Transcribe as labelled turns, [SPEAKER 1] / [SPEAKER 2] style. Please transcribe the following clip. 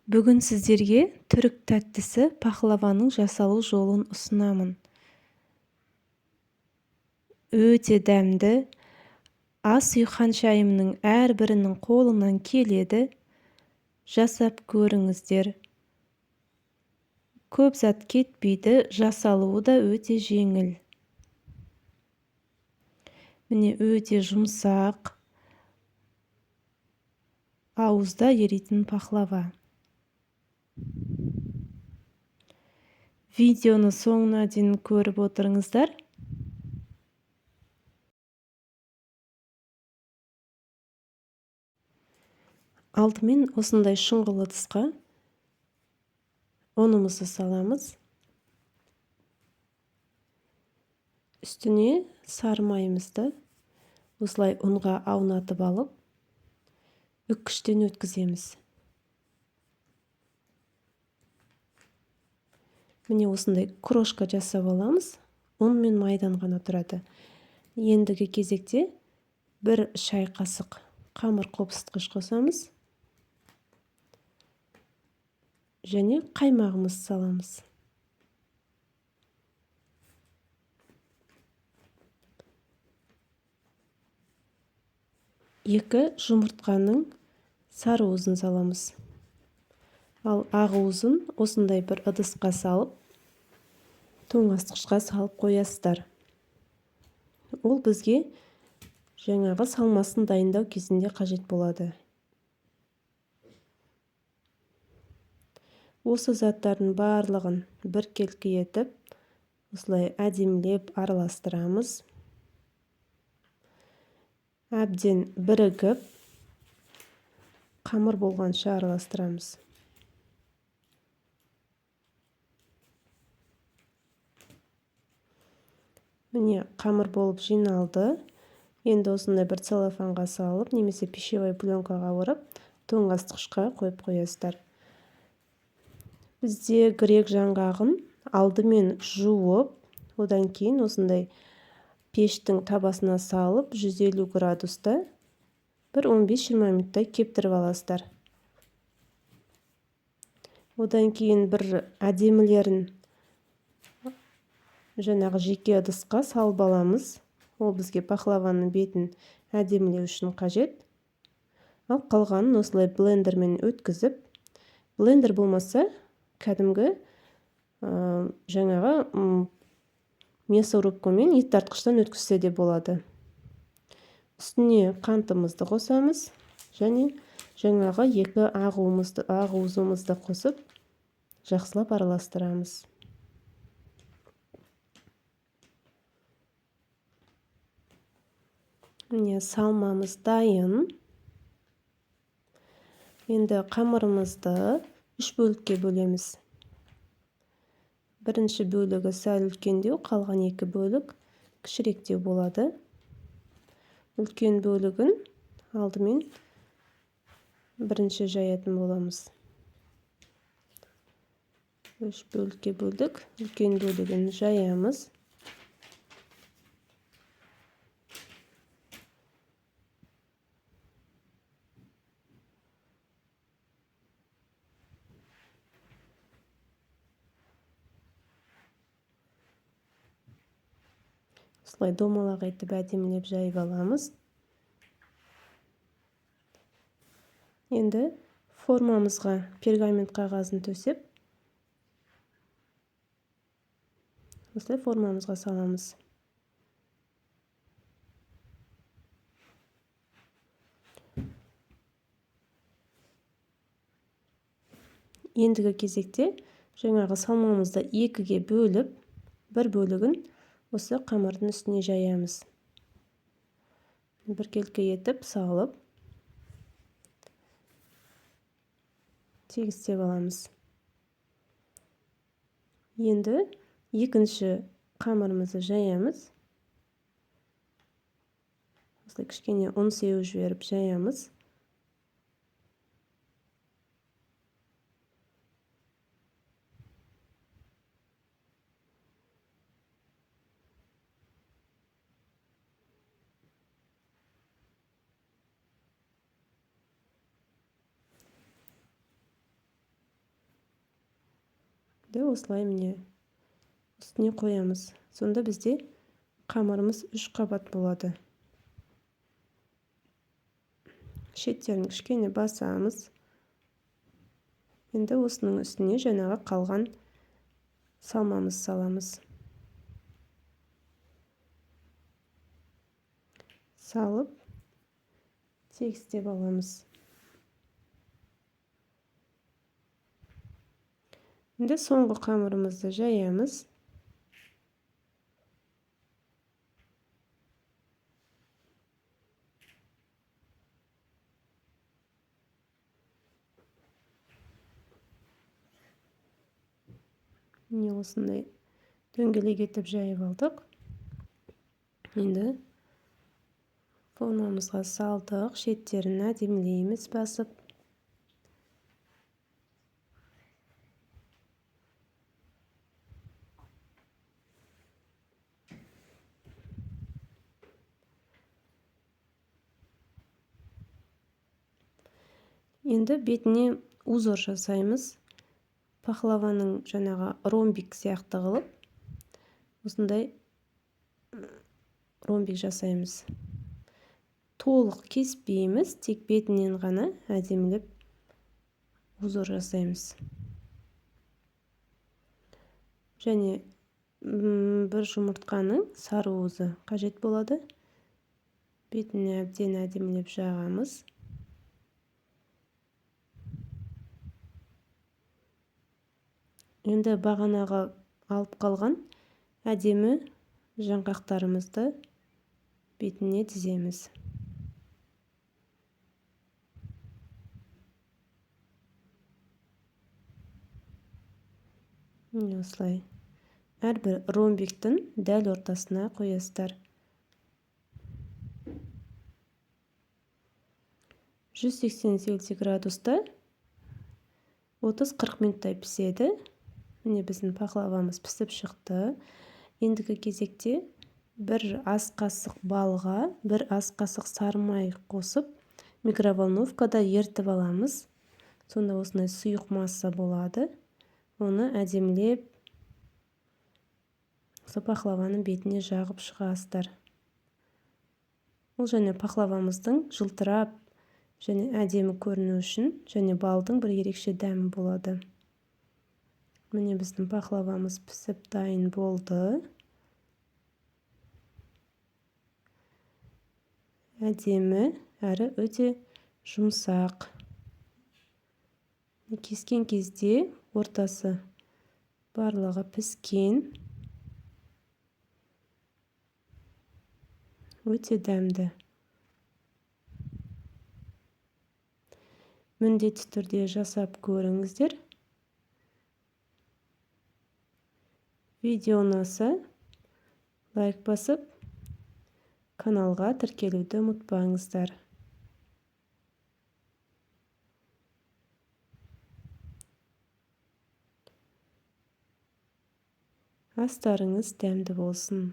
[SPEAKER 1] Бүгін сіздерге түрік тәттісі пахлаваның жасалу жолын ұсынамын. Өте дәмді, ас үй ханшайымның әрбірінің қолынан келеді. Жасап көріңіздер. Көп зат кетпейді, жасалуы да өте жеңіл. Міне өте жұмсақ, ауызда еритін пахлава. Видеоны соңына дейін көріп отырыңыздар. Алдымен осындай шұңғыл ыдысқа ұнымызды саламыз. Үстіне сары майымызды осылай ұнға аунатып алып, үккіштен өткіземіз. Міне осындай крошка жасап аламыз. Ұн мен майдан ғана тұрады. Ендігі кезекте 1 шай қасық қамыр қопсытқыш қосамыз. Және қаймағымызды саламыз. Екі жұмыртқаның сары уызын саламыз. Ал ақ уызын осындай бір ыдысқа салып, тоңазытқышқа салып қоясыздар. Ол бізге жаңағы салмасын дайындау кезінде қажет болады. Осы заттардың барлығын біркелкі етіп, осылай әдемілеп араластырамыз. Әбден бірігіп, қамыр болғанша араластырамыз. Міне қамыр болып жиналды. Енді осындай бір целлофанға салып, немесе пищевой пленкаға орап, тоңазытқышқа қойып қоясыздар. Бізде грек жаңғағын алдымен жуып, одан кейін осындай пештің табасына салып, 150 градуста бір 15-20 минуттай кептіріп аласыздар. Одан кейін бір әдемілерін жаңағы жеке ыдысқа салып аламыз. Ол бізге пахлаваның бетін әдемілеу үшін қажет. Ал қалғанын осылай блендермен өткізіп, блендер болмаса, кәдімгі жаңағы мясорубкамен ет тартқыштан өткізсе де болады. Үстіне қантымызды қосамыз және жаңағы 2 ақ уызымызды қосып, жақсылап араластырамыз. Міне салмамыз дайын. Енді қамырымызды 3 бөлікке бөлеміз. Бірінші бөлігі сәл үлкендеу, қалған 2 бөлік кішіректеу болады. Үлкен бөлігін алдымен бірінші жаятын боламыз. 3 бөлікке бөлдік, үлкен бөлігін жаямыз. Осылай домалақ етіп әдемілеп жайып аламыз. Енді формамызға пергамент қағазын төсеп, осылай формамызға саламыз. Ендігі кезекте жаңағы салмамызды 2-ге бөліп, бір бөлігін осы қамырдың үстіне жаямыз. Біркелкі етіп салып, тегістеп аламыз. Енді екінші қамырымызды жаямыз. Осылай кішкене ұн сеуіп жіберіп жаямыз. осылай міне үстіне қоямыз. Сонда бізде қамырымыз 3 қабат болады. Шеттерін кішкене басамыз. Енді осының үстіне жаңағы қалған салмамыз саламыз. Салып тегістеп аламыз. Енді соңғы қамырымызды жаямыз. Міне осындай дөңгелек етіп жайып алдық. Енді формамызға салдық, шеттерін әдемілейміз басып. Енді бетіне узор жасаймыз. Пахлаваның жаңағы ромбик сияқты қылып, осындай ромбик жасаймыз. Толық кеспейміз, тек бетінен ғана әдемілеп узор жасаймыз. Және бір жұмыртқаның сары уызы қажет болады. Бетіне әбден әдемілеп жағамыз. Енді бағанағы алып қалған әдемі жаңғақтарымызды бетіне тіземіз. Осылай. Әрбір ромбиктің дәл ортасына қоясыздар. 180 градуста 30-40 минуттай піседі. Міне біздің пахлавамыз пісіп шықты. Ендігі кезекте бір ас қасық балға, бір ас қасық сары май қосып, микроволновкада ертіп аламыз. Сонда осындай сұйық масса болады. Оны әдемілеп пахлаваның бетіне жағып шығасыздар. Ол және пахлавамыздың жылтырап және әдемі көріну үшін, және балдың бір ерекше дәмі болады. Міне біздің пахлавамыз пісіп дайын болды. Әдемі әрі өте жұмсақ. Кескен кезде ортасы барлығы піскен. Өте дәмді. Міндетті түрде жасап көріңіздер. Видео ұнаса, лайк басып, каналға тіркелуді ұмытпаңыздар. Астарыңыз дәмді болсын.